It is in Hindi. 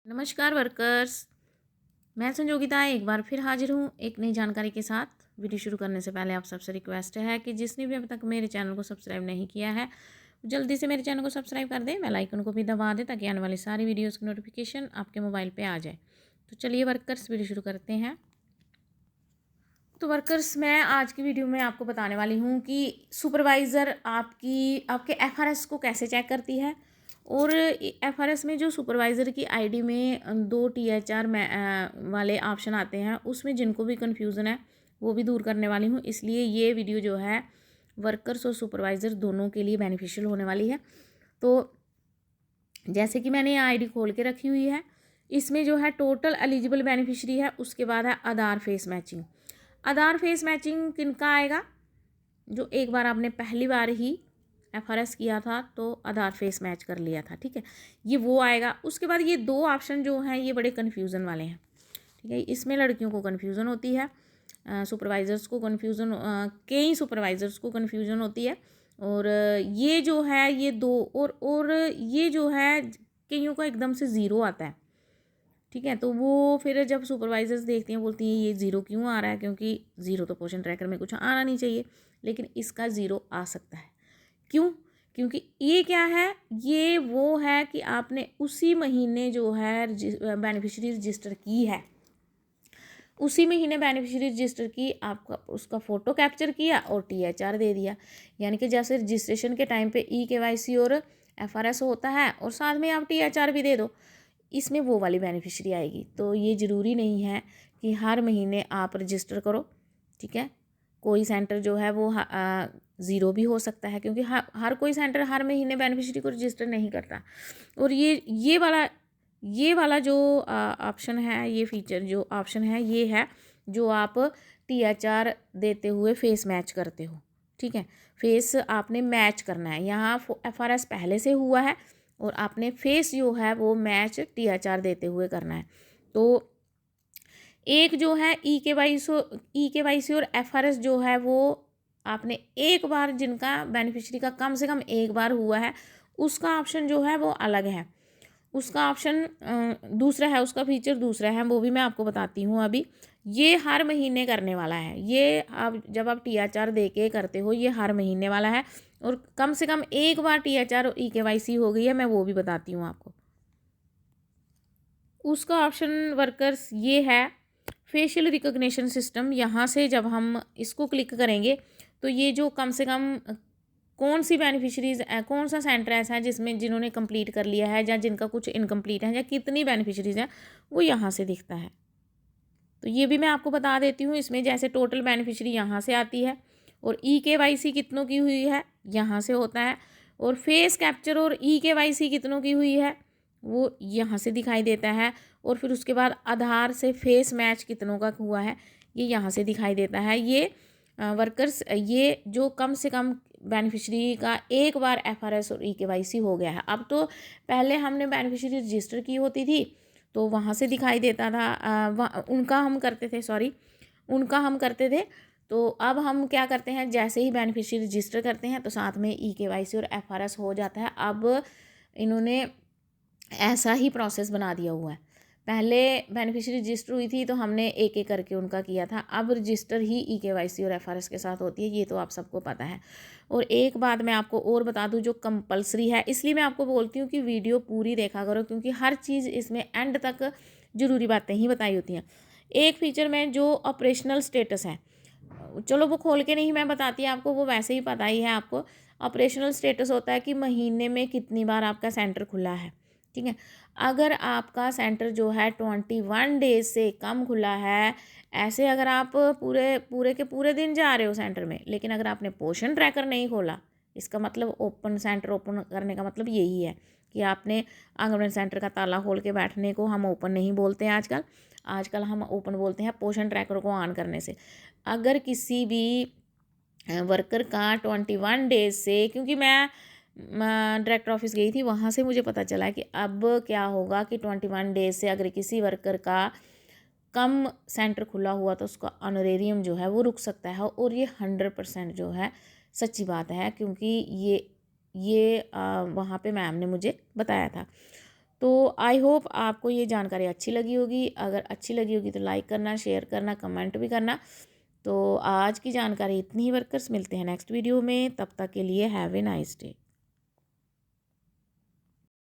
नमस्कार वर्कर्स। मैं संजोगिता एक बार फिर हाजिर हूँ एक नई जानकारी के साथ। वीडियो शुरू करने से पहले आप सबसे रिक्वेस्ट है कि जिसने भी अभी तक मेरे चैनल को सब्सक्राइब नहीं किया है जल्दी से मेरे चैनल को सब्सक्राइब कर दें, बेल आइकन को भी दबा दें ताकि आने वाली सारी वीडियोज़ की नोटिफिकेशन आपके मोबाइल पर आ जाए। तो चलिए वर्कर्स वीडियो शुरू करते हैं। तो वर्कर्स, मैं आज की वीडियो में आपको बताने वाली हूँ कि सुपरवाइज़र आपके एफआरएस को कैसे चेक करती है और एफआरएस में जो सुपरवाइज़र की आईडी में 2 टीएचआर वाले ऑप्शन आते हैं, उसमें जिनको भी कन्फ्यूज़न है वो भी दूर करने वाली हूँ। इसलिए ये वीडियो जो है वर्कर्स और सुपरवाइज़र दोनों के लिए बेनिफिशियल होने वाली है। तो जैसे कि मैंने ये आईडी खोल के रखी हुई है, इसमें जो है टोटल एलिजिबल बेनिफिशरी है, उसके बाद है आधार फेस मैचिंग। आधार फेस मैचिंग किनका आएगा? जो एक बार आपने पहली बार ही एफआरएस किया था तो आधार फेस मैच कर लिया था, ठीक है, ये वो आएगा। उसके बाद ये 2 ऑप्शन जो हैं ये बड़े कन्फ्यूज़न वाले हैं, ठीक है। इसमें लड़कियों को कन्फ्यूज़न होती है, सुपरवाइज़र्स को कन्फ्यूज़न, कई सुपरवाइज़र्स को कन्फ्यूज़न होती है। और ये जो है ये 2 और ये जो है कईयों का एकदम से ज़ीरो आता है, ठीक है। तो वो फिर जब सुपरवाइजर्स देखती हैं बोलती हैं ये ज़ीरो क्यों आ रहा है, क्योंकि ज़ीरो तो पोजीशन ट्रैकर में कुछ आना नहीं चाहिए, लेकिन इसका ज़ीरो आ सकता है। क्यों? क्योंकि ये क्या है, ये वो है कि आपने उसी महीने जो है बेनिफिशरी रजिस्टर की है, उसी महीने बेनिफिशरी रजिस्टर की, आपका उसका फ़ोटो कैप्चर किया और टीएचआर दे दिया। यानी कि जैसे रजिस्ट्रेशन के टाइम पे केवाईसी और एफआरएस होता है और साथ में आप टीएचआर भी दे दो, इसमें वो वाली बेनिफिशरी आएगी। तो ये ज़रूरी नहीं है कि हर महीने आप रजिस्टर करो, ठीक है। कोई सेंटर जो है वो ज़ीरो भी हो सकता है, क्योंकि हर कोई सेंटर हर महीने बेनिफिशरी को रजिस्टर नहीं करता। और ये वाला जो ऑप्शन है, ये फीचर जो ऑप्शन है ये है जो आप टीएचआर देते हुए फेस मैच करते हो, ठीक है। फेस आपने मैच करना है, यहाँ एफआरएस पहले से हुआ है और आपने फेस जो है वो मैच टीएचआर देते हुए करना है। तो एक जो है ई केवाईसी और एफआरएस जो है वो आपने एक बार, जिनका बेनिफिशरी का कम से कम एक बार हुआ है, उसका ऑप्शन जो है वो अलग है। उसका ऑप्शन दूसरा है, उसका फीचर दूसरा है, वो भी मैं आपको बताती हूँ अभी। ये हर महीने करने वाला है, ये आप जब आप टीएचआर दे के करते हो ये हर महीने वाला है और कम से कम एक बार टीएचआर और ई-केवाईसी हो गई है, मैं वो भी बताती हूँ आपको। उसका ऑप्शन वर्कर्स ये है फेशियल रिकॉग्निशन सिस्टम। यहाँ से जब हम इसको क्लिक करेंगे तो ये जो कम से कम कौन सी बेनिफिशरीज, कौन सा सेंटर ऐसा है जिन्होंने कंप्लीट कर लिया है या जिनका कुछ इनकम्प्लीट है या कितनी बेनिफिशरीज हैं, वो यहाँ से दिखता है। तो ये भी मैं आपको बता देती हूँ। इसमें जैसे टोटल बेनिफिशरी यहाँ से आती है और ई-केवाईसी कितनों की हुई है यहाँ से होता है, और फेस कैप्चर और ई-केवाईसी कितनों की हुई है वो यहाँ से दिखाई देता है, और फिर उसके बाद आधार से फेस मैच कितनों का हुआ है ये यहाँ से दिखाई देता है। ये वर्कर्स, ये जो कम से कम बेनिफिशरी का एक बार एफआरएस और ई-केवाईसी हो गया है। अब तो पहले हमने बेनिफिशरी रजिस्टर की होती थी तो वहाँ से दिखाई देता था, उनका हम करते थे। तो अब हम क्या करते हैं, जैसे ही बेनिफिशरी रजिस्टर करते हैं तो साथ में ई-केवाईसी और एफआरएस हो जाता है। अब इन्होंने ऐसा ही प्रोसेस बना दिया हुआ है। पहले बेनिफिशरी रजिस्टर हुई थी तो हमने एक एक करके उनका किया था, अब रजिस्टर ही ई-केवाईसी और एफआरएस के साथ होती है, ये तो आप सबको पता है। और एक बात मैं आपको और बता दूं जो कंपलसरी है, इसलिए मैं आपको बोलती हूँ कि वीडियो पूरी देखा करो, क्योंकि हर चीज़ इसमें एंड तक ज़रूरी बातें ही बताई होती हैं। एक फीचर में जो ऑपरेशनल स्टेटस है, चलो वो खोल के नहीं मैं बताती आपको, वो वैसे ही पता ही है आपको। ऑपरेशनल स्टेटस होता है कि महीने में कितनी बार आपका सेंटर खुला है, ठीक है। अगर आपका सेंटर जो है 21 डेज से कम खुला है, ऐसे अगर आप पूरे पूरे के पूरे दिन जा रहे हो सेंटर में, लेकिन अगर आपने पोषण ट्रैकर नहीं खोला, इसका मतलब ओपन सेंटर ओपन करने का मतलब यही है कि आपने आंगनबाड़ी सेंटर का ताला खोल के बैठने को हम ओपन नहीं बोलते हैं आजकल हम ओपन बोलते हैं पोषण ट्रैकर को ऑन करने से। अगर किसी भी वर्कर का 21 डेज से, क्योंकि मैं डायरेक्टर ऑफिस गई थी, वहाँ से मुझे पता चला कि अब क्या होगा कि 21 डेज से अगर किसी वर्कर का कम सेंटर खुला हुआ तो उसका ऑनरेरियम जो है वो रुक सकता है। और ये 100% जो है सच्ची बात है, क्योंकि ये वहाँ पे मैम ने मुझे बताया था। तो आई होप आपको ये जानकारी अच्छी लगी होगी। अगर अच्छी लगी होगी तो लाइक करना, शेयर करना, कमेंट भी करना। तो आज की जानकारी इतनी ही वर्कर्स, मिलते हैं नेक्स्ट वीडियो में, तब तक के लिए हैव ए नाइस डे।